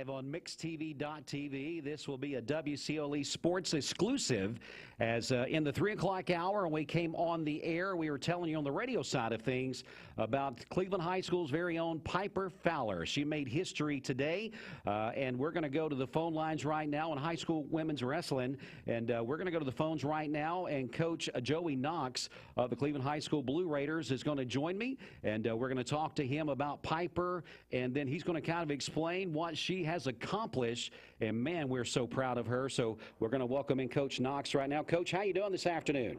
live on mixtv.tv. This will be a WCOE Sports exclusive as in the 3 o'clock hour when we came on the air, we were telling you on the radio side of things about Cleveland High School's very own Piper Fowler. She made history today, and we're going to go to the phone lines right now in high school women's wrestling, and we're going to go to the phones right now, and Coach Joey Knox of the Cleveland High School Blue Raiders is going to join me, and we're going to talk to him about Piper, and then he's going to kind of explain what she has accomplished, and man, we're so proud of her. So we're going to welcome in Coach Knox right now. Coach, how you doing this afternoon?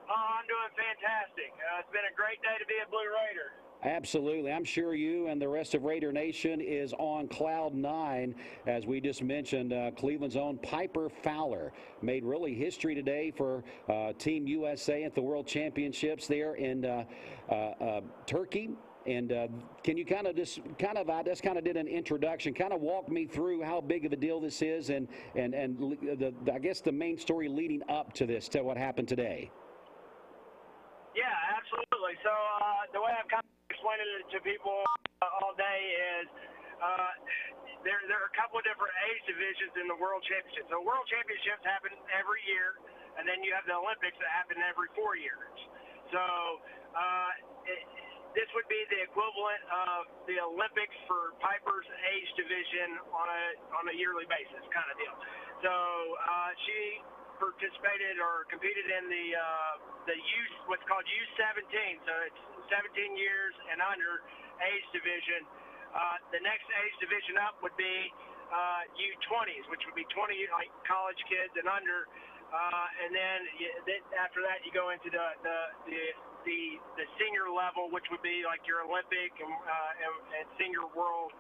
Oh, I'm doing fantastic. It's been a great day to be a Blue Raider. Absolutely. I'm sure you and the rest of Raider Nation is on cloud nine. As we just mentioned, Cleveland's own Piper Fowler made really history today for Team USA at the World Championships there in Turkey. And can you I just kind of did an introduction, kind of walk me through how big of a deal this is and I guess the main story leading up to this, to what happened today. Yeah, absolutely. So the way I've kind of explained it to people all day is there are a couple of different age divisions in the World Championships. So World Championships happen every year, and then you have the Olympics that happen every 4 years. So this would be the equivalent of the Olympics for Piper's age division on a yearly basis kind of deal. So she participated or competed in the youth, what's called U17. So it's 17 years and under age division. The next age division up would be U20s, which would be 20 like college kids and under. And then after that, you go into the senior level, which would be like your Olympic and senior world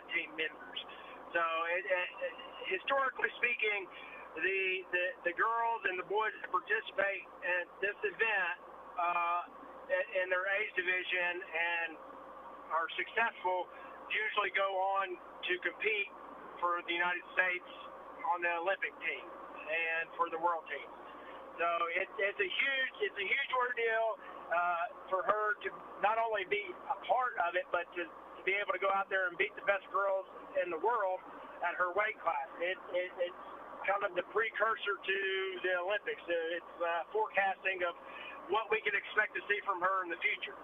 team members. So historically speaking, the girls and the boys that participate in this event in their age division and are successful usually go on to compete for the United States on the Olympic team and for the world team. So it's a huge ordeal for her to not only be a part of it, but to be able to go out there and beat the best girls in the world at her weight class. It's kind of the precursor to the Olympics. It's forecasting of what we can expect to see from her in the future.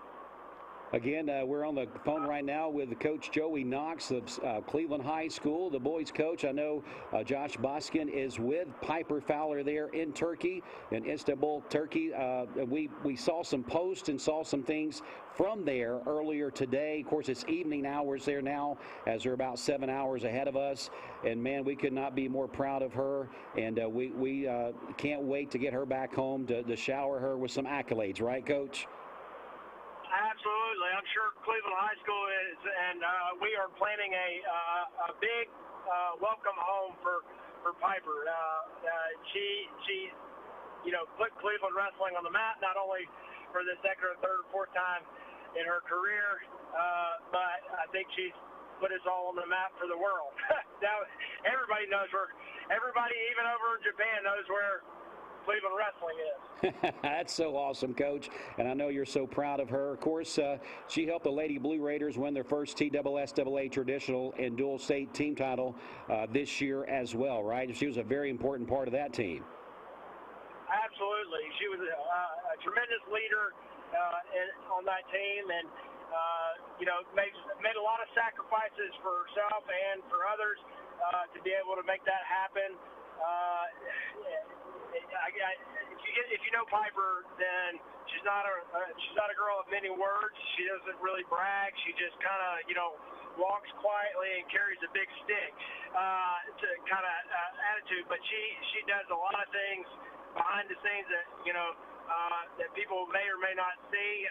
Again, we're on the phone right now with Coach Joey Knox of Cleveland High School, the boys coach. I know Josh Boskin is with Piper Fowler there in Turkey, in Istanbul, Turkey. We saw some posts and saw some things from there earlier today. Of course, it's evening hours there now, as they're about 7 hours ahead of us. And, man, we could not be more proud of her. And we can't wait to get her back home to shower her with some accolades. Right, Coach? Absolutely. I'm sure Cleveland High School is, and we are planning a big welcome home for Piper. She put Cleveland wrestling on the map, not only for the second or third or fourth time in her career, but I think she's put us all on the map for the world. Now, everybody knows everybody, even over in Japan, knows where Cleveland wrestling is. That's so awesome, Coach, and I know you're so proud of her. Of course, she helped the Lady Blue Raiders win their first TSSAA traditional and dual state team title this year as well, right? She was a very important part of that team. Absolutely. She was a tremendous leader on that team, and made a lot of sacrifices for herself and for others to be able to make that happen. If you know Piper, then she's not a girl of many words. She doesn't really brag. She just kind of walks quietly and carries a big stick to kind of attitude. But she does a lot of things behind the scenes that that people may or may not see.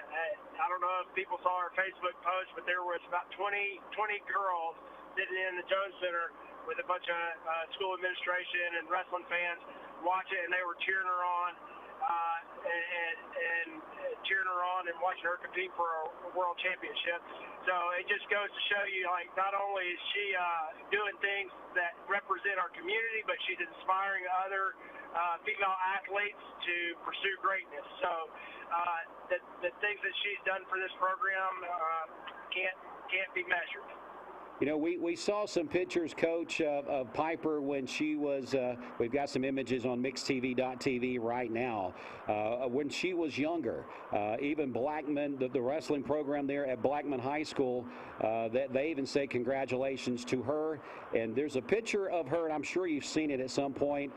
I don't know if people saw her Facebook post, but there was about 20 girls sitting in the Jones Center with a bunch of school administration and wrestling fans watch it, and they were cheering her on and cheering her on and watching her compete for a world championship. So it just goes to show you, like, not only is she doing things that represent our community, but she's inspiring other female athletes to pursue greatness. So the things that she's done for this program can't be measured. You know, we saw some pictures, Coach, of Piper when she was, we've got some images on mixedtv.tv right now, when she was younger. Even Blackman, the wrestling program there at Blackman High School, that they even say congratulations to her. And there's a picture of her, and I'm sure you've seen it at some point,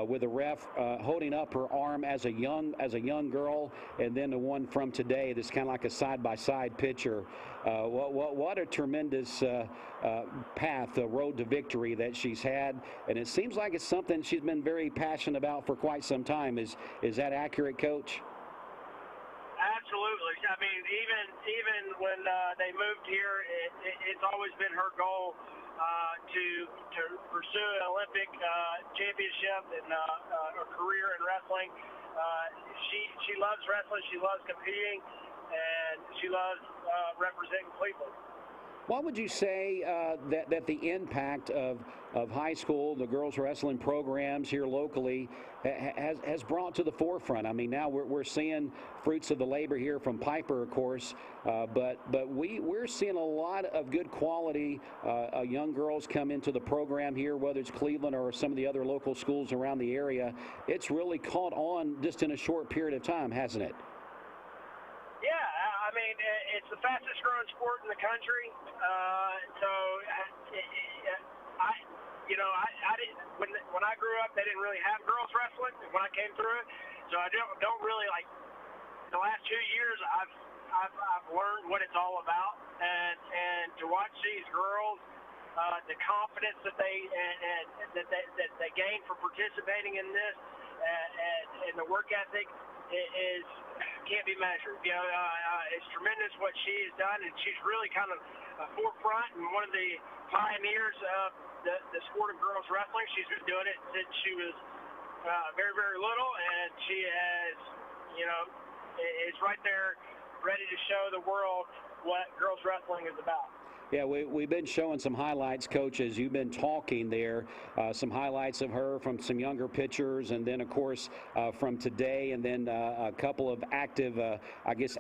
with the ref holding up her arm as a young girl, and then the one from today that's kind of like a side-by-side picture. What a tremendous path, the road to victory that she's had, and it seems like it's something she's been very passionate about for quite some time. Is that accurate, Coach? Absolutely. I mean, even when they moved here, it's always been her goal to pursue an Olympic championship and a career in wrestling. She loves wrestling. She loves competing, and she loves representing Cleveland. What would you say that the impact of high school, the girls wrestling programs here locally has brought to the forefront? I mean, now we're seeing fruits of the labor here from Piper, of course, but we're seeing a lot of good quality young girls come into the program here, whether it's Cleveland or some of the other local schools around the area. It's really caught on just in a short period of time, hasn't it? Yeah, I mean, it's the fastest growing sport in the country. I didn't, when I grew up, they didn't really have girls wrestling when I came through it. So I don't really like, the last 2 years I've learned what it's all about, and to watch these girls, the confidence that they gain for participating in this, and the work ethic can't be measured. You know, it's tremendous what she has done, and she's really kind of a forefront and one of the pioneers of the sport of girls wrestling. She's been doing it since she was very, very little, and she has, is right there ready to show the world what girls wrestling is about. Yeah, we've been showing some highlights, Coach, as you've been talking there, some highlights of her from some younger pictures, and then, of course, from today, and then a couple of active,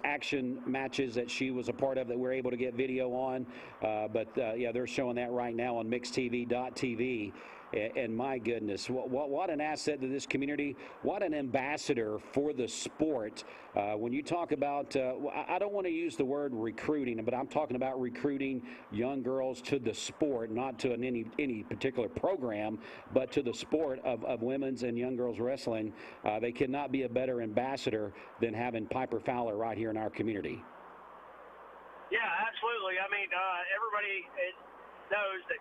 action matches that she was a part of that we're able to get video on. Yeah, they're showing that right now on mixedtv.tv. And my goodness, what an asset to this community. What an ambassador for the sport. When you talk about, I don't want to use the word recruiting, but I'm talking about recruiting young girls to the sport, not to any particular program, but to the sport of women's and young girls wrestling. They cannot be a better ambassador than having Piper Fowler right here in our community. Yeah, absolutely. I mean, everybody knows that,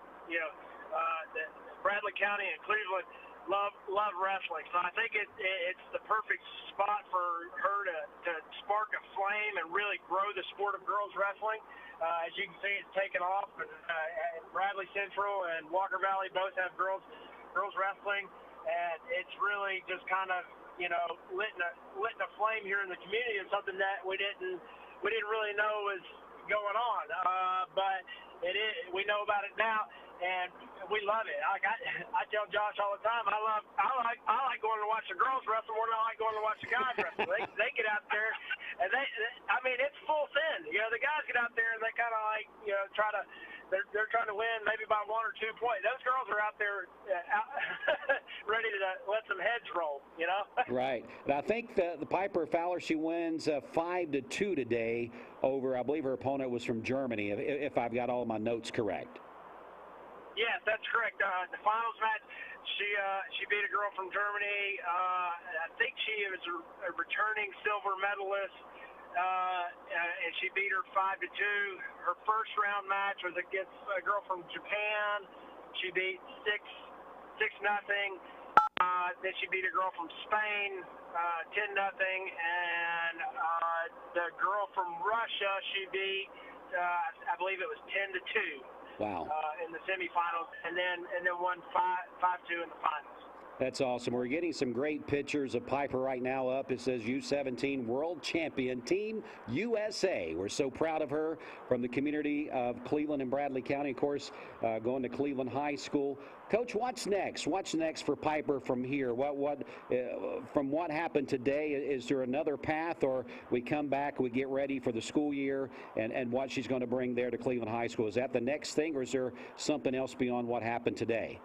that Bradley County and Cleveland love wrestling. So I think it's the perfect spot for her to spark a flame and really grow the sport of girls wrestling. As you can see, it's taken off. And Bradley Central and Walker Valley both have girls wrestling, and it's really just kind of lit a flame here in the community. It's something that we didn't really know was going on, but it is. We know about it now. And we love it. I tell Josh all the time, I like going to watch the girls wrestle more than I like going to watch the guys wrestle. They get out there, and it's full send. The guys get out there and they kind of they're trying to win maybe by 1 or 2 points. Those girls are out there ready to let some heads roll. Right. And I think the Piper Fowler, she wins 5-2 today over, I believe her opponent was from Germany, if I've got all of my notes correct. Yes, that's correct. The finals match, she beat a girl from Germany. I think she was a returning silver medalist, and she beat her 5-2. Her first round match was against a girl from Japan. She beat 6-0. Then she beat a girl from Spain 10-0, and the girl from Russia she beat, I believe it was 10-2. Wow. In the semifinals, and then won 5-2 in the finals. That's awesome. We're getting some great pictures of Piper right now up. It says U17 World Champion Team USA. We're so proud of her from the community of Cleveland and Bradley County, of course, going to Cleveland High School. Coach, what's next? What's next for Piper from here? From what happened today, is there another path, or we come back, we get ready for the school year and what she's going to bring there to Cleveland High School? Is that the next thing, or is there something else beyond what happened today?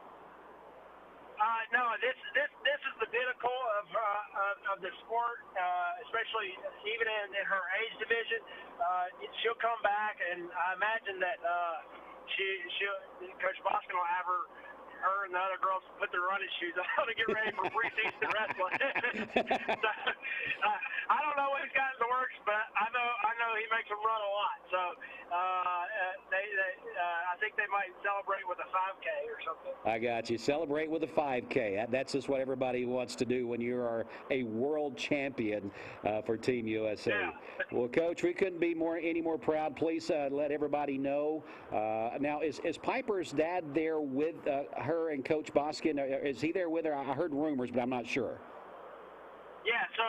No, this is the pinnacle of the sport, especially even in her age division. She'll come back, and I imagine that Coach Boskin will have her and the other girls put their running shoes on to get ready for preseason wrestling. So, I don't know what he's got in the works, but I know he makes them run a lot. So I think they might celebrate with a 5K or something. I got you. Celebrate with a 5K. That's just what everybody wants to do when you are a world champion for Team USA. Yeah. Well, Coach, we couldn't be any more proud. Please let everybody know. Now, is Piper's dad there with her and Coach Boskin? Is he there with her? I heard rumors, but I'm not sure. Yeah, so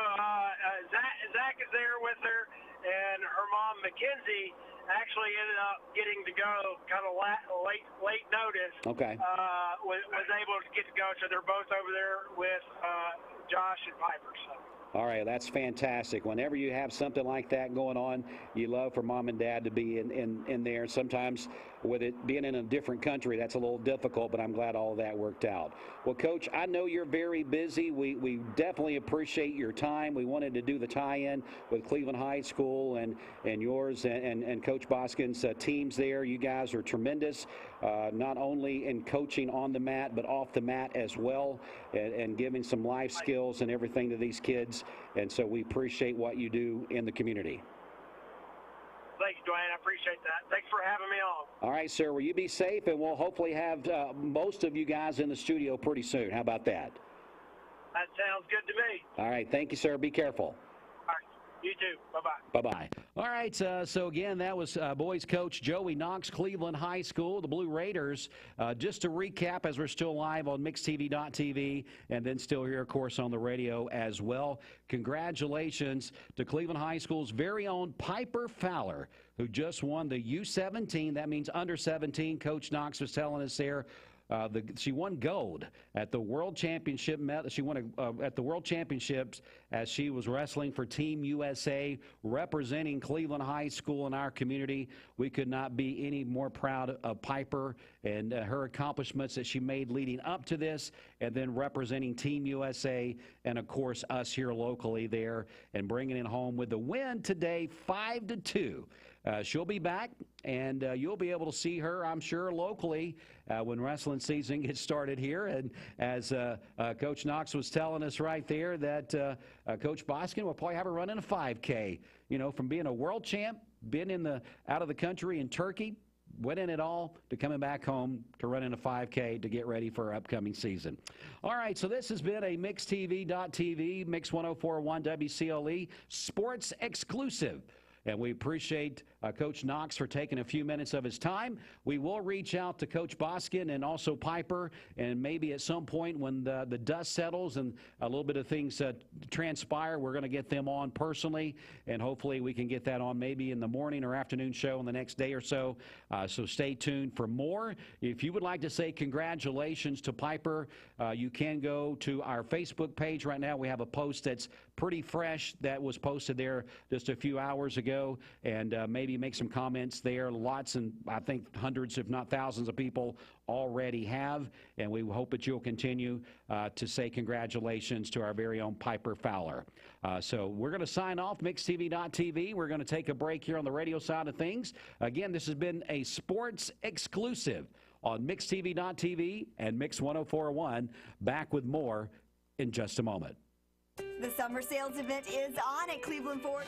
Zach is there with her, and her mom, Mackenzie, actually ended up getting to go kind of late notice. Okay. Was able to get to go, so they're both over there with Josh and Piper. So. All right, that's fantastic. Whenever you have something like that going on, you love for mom and dad to be in there. Sometimes with it being in a different country, that's a little difficult, but I'm glad all of that worked out. Well, Coach, I know you're very busy. We definitely appreciate your time. We wanted to do the tie-in with Cleveland High School and yours and Coach Boskin's teams there. You guys are tremendous, not only in coaching on the mat, but off the mat as well, and giving some life skills and everything to these kids. And so we appreciate what you do in the community. Thanks, Dwayne. I appreciate that. Thanks for having me on. All right, sir. Will you be safe? And we'll hopefully have most of you guys in the studio pretty soon. How about that? That sounds good to me. All right. Thank you, sir. Be careful. You too. Bye-bye. Bye-bye. All right, so again, that was boys coach Joey Knox, Cleveland High School, the Blue Raiders. Just to recap, as we're still live on MixedTV.tv and then still here, of course, on the radio as well. Congratulations to Cleveland High School's very own Piper Fowler, who just won the U17. That means under 17. Coach Knox was telling us there. She won gold at the World Championship. She won at the World Championships as she was wrestling for Team USA, representing Cleveland High School in our community. We could not be any more proud of Piper and her accomplishments that she made leading up to this, and then representing Team USA and, of course, us here locally there and bringing it home with the win today, 5-2. She'll be back, and you'll be able to see her, I'm sure, locally when wrestling season gets started here. And as Coach Knox was telling us right there, that Coach Boskin will probably have her running a 5K. You know, from being a world champ, being out of the country in Turkey, winning it all, to coming back home to running a 5K to get ready for our upcoming season. All right, so this has been a MixedTV.tv, Mix 104.1 WCLE Sports Exclusive. And we appreciate Coach Knox for taking a few minutes of his time. We will reach out to Coach Boskin and also Piper, and maybe at some point when the dust settles and a little bit of things transpire, we're going to get them on personally, and hopefully we can get that on maybe in the morning or afternoon show in the next day or so. So stay tuned for more. If you would like to say congratulations to Piper, you can go to our Facebook page right now. We have a post that's pretty fresh that was posted there just a few hours ago, and maybe make some comments there. Lots, and I think hundreds, if not thousands of people already have, and we hope that you'll continue to say congratulations to our very own Piper Fowler. So we're going to sign off MixedTV.tv. We're going to take a break here on the radio side of things. Again, this has been a sports exclusive on MixedTV.tv and Mix 104.1. Back with more in just a moment. The summer sales event is on at Cleveland Ford.